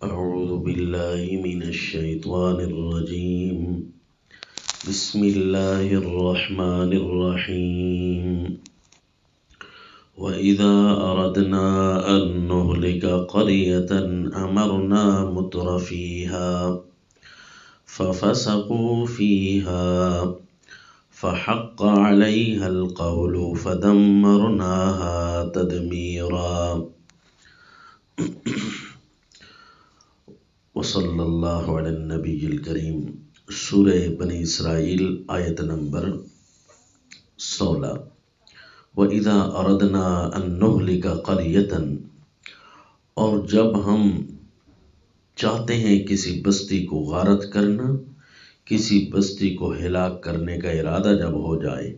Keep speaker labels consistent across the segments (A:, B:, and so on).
A: أعوذ بالله من الشيطان الرجيم. بسم الله الرحمن الرحيم. وإذا أردنا أن نهلك قرية أمرنا متر فيها ففسقوا فيها فحق عليها القول فدمرناها تدميرا. وصلی اللہ علی النبی الکریم. سورہ بنی اسرائیل آیت نمبر 16. وَإِذَا أَرَدْنَا أَن نُهْلِكَ قَرْيَةً، اور جب ہم چاہتے ہیں کسی بستی کو غارت کرنا، کسی بستی کو ہلاک کرنے کا ارادہ جب ہو جائے،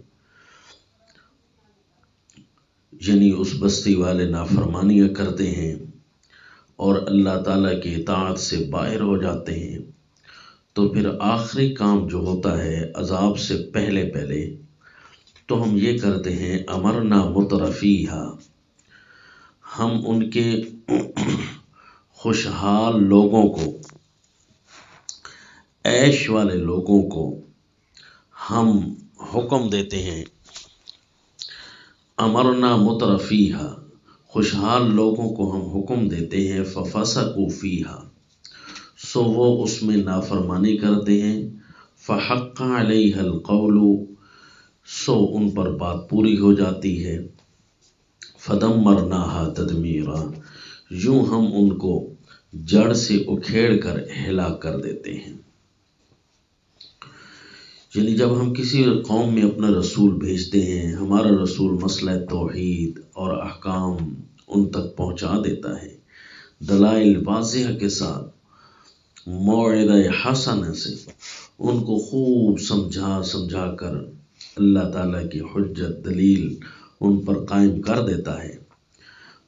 A: یعنی اس بستی والے نافرمانیاں کرتے ہیں اور اللہ تعالیٰ کی اطاعت سے باہر ہو جاتے ہیں، تو پھر آخری کام جو ہوتا ہے عذاب سے پہلے تو ہم یہ کرتے ہیں امرنا مترفیہا، ہم ان کے خوشحال لوگوں کو، عیش والے لوگوں کو ہم حکم دیتے ہیں. امرنا مترفیہا، خوشحال لوگوں کو ہم حکم دیتے ہیں. ففسقوا فیہا، سو وہ اس میں نافرمانی کرتے ہیں. فحق علیہ القول، سو ان پر بات پوری ہو جاتی ہے. فدمرناہا تدمیرا، یوں ہم ان کو جڑ سے اکھیڑ کر ہلاک کر دیتے ہیں. یعنی جب ہم کسی قوم میں اپنا رسول بھیجتے ہیں، ہمارا رسول مسئلہ توحید اور احکام ان تک پہنچا دیتا ہے، دلائل واضح کے ساتھ، موعظہ حسنہ سے ان کو خوب سمجھا کر اللہ تعالیٰ کی حجت دلیل ان پر قائم کر دیتا ہے،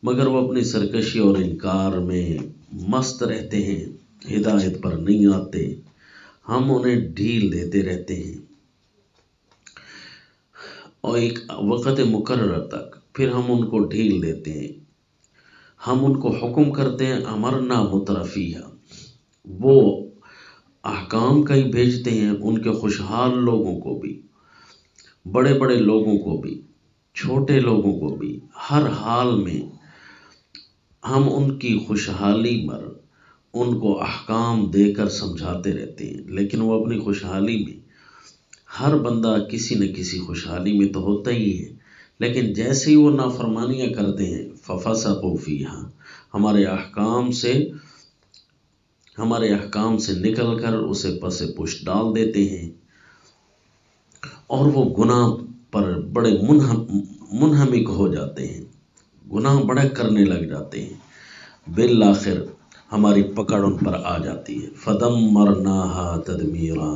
A: مگر وہ اپنی سرکشی اور انکار میں مست رہتے ہیں، ہدایت پر نہیں آتے. ہم انہیں ڈھیل دیتے رہتے ہیں اور ایک وقت مقرر تک پھر ہم ان کو ڈھیل دیتے ہیں. ہم ان کو حکم کرتے ہیں امرنا مترفیہا، وہ احکام کا ہی بھیجتے ہیں ان کے خوشحال لوگوں کو بھی، بڑے بڑے لوگوں کو بھی، چھوٹے لوگوں کو بھی، ہر حال میں ہم ان کی خوشحالی پر ان کو احکام دے کر سمجھاتے رہتے ہیں. لیکن وہ اپنی خوشحالی میں، ہر بندہ کسی نہ کسی خوشحالی میں تو ہوتا ہی ہے، لیکن جیسے ہی وہ نافرمانیاں کرتے ہیں ففسقوا فیہا، ہمارے احکام سے نکل کر اسے پس پشت ڈال دیتے ہیں اور وہ گناہ پر بڑے منہمک ہو جاتے ہیں، گناہ بڑے کرنے لگ جاتے ہیں. بالآخر ہماری پکڑ ان پر آ جاتی ہے. فدمرناہا تدمیرا،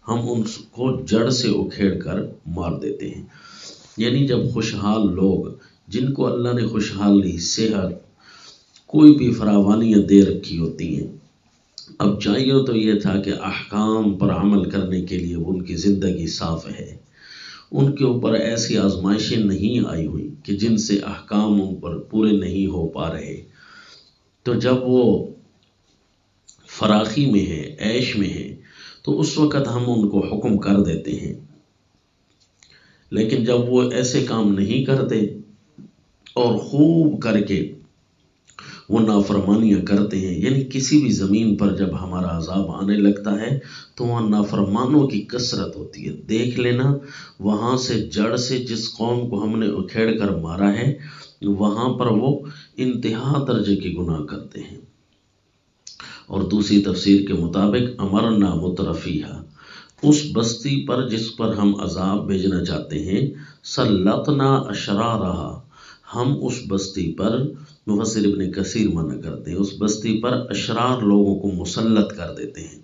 A: ہم ان کو جڑ سے اکھیڑ کر مار دیتے ہیں. یعنی جب خوشحال لوگ، جن کو اللہ نے خوشحالی، صحت، کوئی بھی فراوانیاں دے رکھی ہوتی ہیں، اب چاہیے تو یہ تھا کہ احکام پر عمل کرنے کے لیے ان کی زندگی صاف ہے، ان کے اوپر ایسی آزمائشیں نہیں آئی ہوئی کہ جن سے احکام ان پر پورے نہیں ہو پا رہے. تو جب وہ فراخی میں ہے، عیش میں ہے، تو اس وقت ہم ان کو حکم کر دیتے ہیں. لیکن جب وہ ایسے کام نہیں کرتے اور خوب کر کے وہ نافرمانیاں کرتے ہیں، یعنی کسی بھی زمین پر جب ہمارا عذاب آنے لگتا ہے تو وہاں نافرمانوں کی کثرت ہوتی ہے. دیکھ لینا وہاں سے جڑ سے جس قوم کو ہم نے اکھیڑ کر مارا ہے، وہاں پر وہ انتہا درجے کے گناہ کرتے ہیں. اور دوسری تفسیر کے مطابق امرنا مترفیہا، اس بستی پر جس پر ہم عذاب بھیجنا چاہتے ہیں، سلطنا اشرارہا، ہم اس بستی پر، مفسر ابن کثیر منع کرتے ہیں، اس بستی پر اشرار لوگوں کو مسلط کر دیتے ہیں.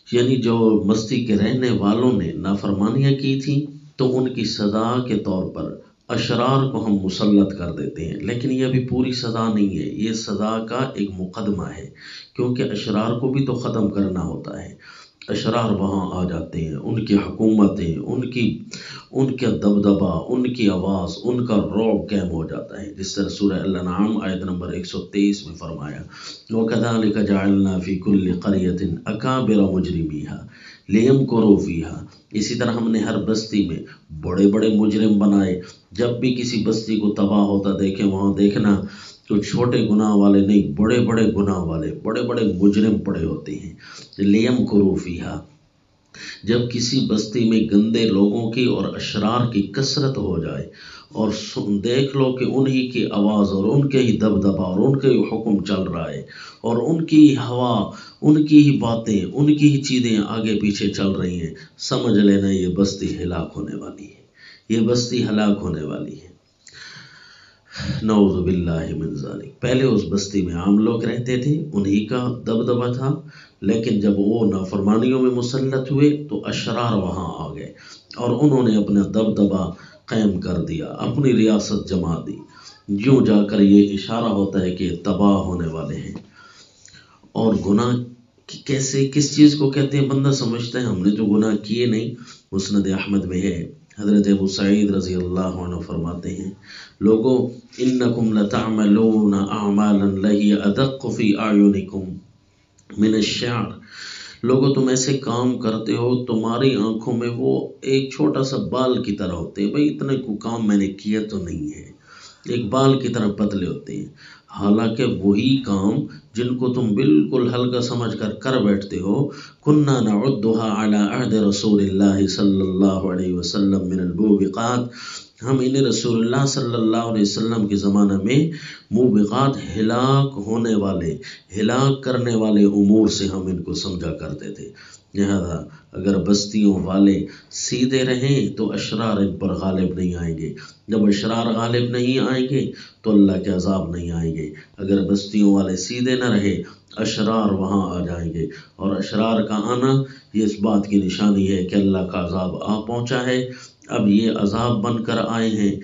A: یعنی جو بستی کے رہنے والوں نے نافرمانیاں کی تھیں تو ان کی سزا کے طور پر اشرار کو ہم مسلط کر دیتے ہیں. لیکن یہ ابھی پوری سزا نہیں ہے، یہ سزا کا ایک مقدمہ ہے، کیونکہ اشرار کو بھی تو ختم کرنا ہوتا ہے. اشرار وہاں آ جاتے ہیں، ان کی حکومتیں، ان کا دبدبہ، ان کی آواز، ان کا رعب قائم ہو جاتا ہے، جس طرح سورہ الانعام آیت نمبر 123 میں فرمایا وَكَذَلِكَ جَعَلْنَا فِي كُلِّ قَرْيَةٍ أَكَابِرَ مُجْرِمِيهَا لِيَمْكُرُوا فِيهَا۔ اسی طرح ہم نے ہر بستی میں بڑے بڑے مجرم بنائے، جب بھی کسی بستی کو تباہ ہوتا دیکھیں وہاں دیکھنا تو چھوٹے گناہ والے نہیں، بڑے بڑے گناہ والے، بڑے بڑے مجرم پڑے ہوتے ہیں۔ لِيَمْكُرُوا فِيهَا، جب کسی بستی میں گندے لوگوں کی اور اشرار کی کثرت ہو جائے اور دیکھ لو کہ انہی کی آواز اور ان کے ہی دبدبہ اور ان کے ہی حکم چل رہا ہے اور ان کی ہوا، ان کی ہی باتیں، ان کی ہی چیزیں آگے پیچھے چل رہی ہیں، سمجھ لینا یہ بستی ہلاک ہونے والی ہے، یہ بستی ہلاک ہونے والی ہے۔ نعوذ باللہ من ذالک۔ پہلے اس بستی میں عام لوگ رہتے تھے، انہی کا دبدبہ تھا، لیکن جب وہ نافرمانیوں میں مسلط ہوئے تو اشرار وہاں آ گئے اور انہوں نے اپنا دبدبہ قائم کر دیا، اپنی ریاست جما دی۔ یوں جا کر یہ اشارہ ہوتا ہے کہ تباہ ہونے والے ہیں۔ اور گناہ کیسے، کس چیز کو کہتے ہیں؟ بندہ سمجھتا ہے ہم نے تو گناہ کیے نہیں۔ مسند احمد میں ہے، حضرت ابو سعید رضی اللہ عنہ فرماتے ہیں لوگو انکم لتعملون اعمالا لہی ادق فی اعینکم من الشعر، لوگوں تم ایسے کام کرتے ہو تمہاری آنکھوں میں وہ ایک چھوٹا سا بال کی طرح ہوتے ہیں، بھئی اتنے کو کام میں نے کیا تو نہیں ہے، ایک بال کی طرح پتلے ہوتے ہیں، حالانکہ وہی کام جن کو تم بالکل ہلکا سمجھ کر بیٹھتے ہو، کننا نعدها علی عہد رسول اللہ صلی اللہ علیہ وسلم من الموبقات، ہم انہیں رسول اللہ صلی اللہ علیہ وسلم کے زمانہ میں موبقات، ہلاک ہونے والے، ہلاک کرنے والے امور سے ہم ان کو سمجھا کرتے تھے۔ لہذا اگر بستیوں والے سیدھے رہیں تو اشرار ان پر غالب نہیں آئیں گے، جب اشرار غالب نہیں آئیں گے تو اللہ کے عذاب نہیں آئیں گے۔ اگر بستیوں والے سیدھے نہ رہے اشرار وہاں آ جائیں گے، اور اشرار کا آنا یہ اس بات کی نشانی ہے کہ اللہ کا عذاب آ پہنچا ہے۔ اب یہ عذاب بن کر آئے ہیں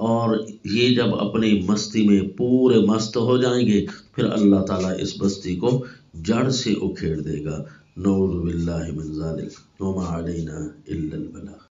A: اور یہ جب اپنی مستی میں پورے مست ہو جائیں گے پھر اللہ تعالیٰ اس بستی کو جڑ سے اکھیڑ دے گا۔ نعوذ باللہ من ذالک وما علینا الا البلاغ۔